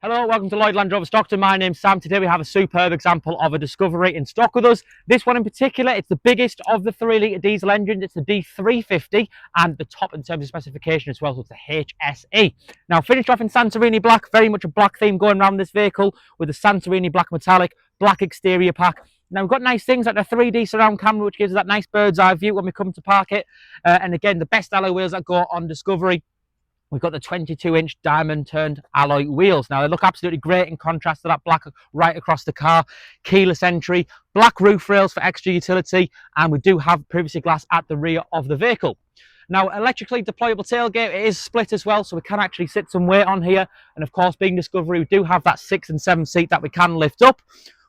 Hello, welcome to Lloyd Land Rover Stockton. My name's Sam. Today we have a superb example of a Discovery in stock with us. This one in particular, it's the biggest of the 3-litre diesel engines. It's the D350 and the top in terms of specification as well, so it's the HSE. Now, finished off in Santorini Black, very much a black theme going around this vehicle with the Santorini Black metallic, black exterior pack. Now, we've got nice things like the 3D surround camera, which gives us that nice bird's eye view when we come to park it. And again, the best alloy wheels that go on Discovery. We've got the 22-inch diamond turned alloy wheels. Now, they look absolutely great in contrast to that black right across the car. Keyless entry, black roof rails for extra utility, and we do have privacy glass at the rear of the vehicle. Now, electrically deployable tailgate, it is split as well, so we can actually sit some weight on here. And of course, being Discovery, we do have that 6 and 7 seat that we can lift up.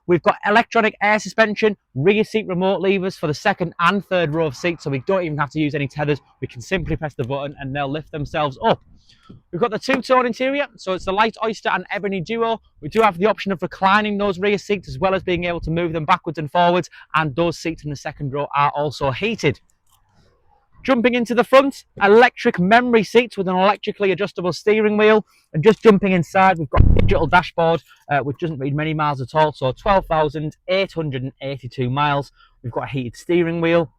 We've got electronic air suspension, rear seat remote levers for the second and third row of seats, so we don't even have to use any tethers. We can simply press the button and they'll lift themselves up. We've got the two-tone interior, so it's the light Oyster and Ebony duo. We do have the option of reclining those rear seats as well as being able to move them backwards and forwards, and those seats in the second row are also heated. Jumping into the front, electric memory seats with an electrically adjustable steering wheel. And just jumping inside, we've got a digital dashboard, which doesn't read many miles at all, so 12,882 miles. We've got a heated steering wheel,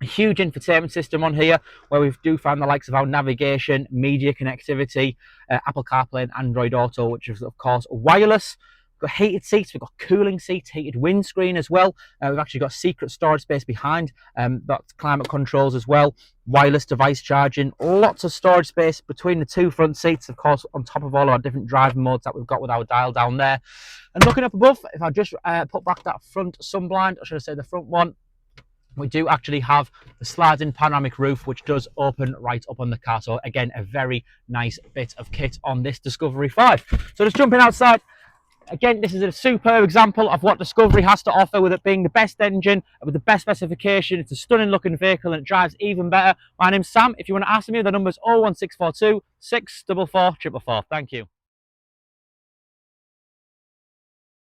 a huge infotainment system on here, where we do find the likes of our navigation, media connectivity, Apple CarPlay and Android Auto, which is of course wireless. We've got heated seats, we've got cooling seats, heated windscreen as well. We've actually got secret storage space behind, that's climate controls as well, wireless device charging, lots of storage space between the two front seats, of course, on top of all our different driving modes that we've got with our dial down there. And looking up above, if I just put back that front sunblind, or should I say the front one, we do actually have the sliding panoramic roof, which does open right up on the car. So again, a very nice bit of kit on this Discovery 5. So just jumping outside. Again, this is a superb example of what Discovery has to offer, with it being the best engine, with the best specification. It's a stunning looking vehicle and it drives even better. My name's Sam. If you want to ask me, the number's 01642 644 444. Thank you.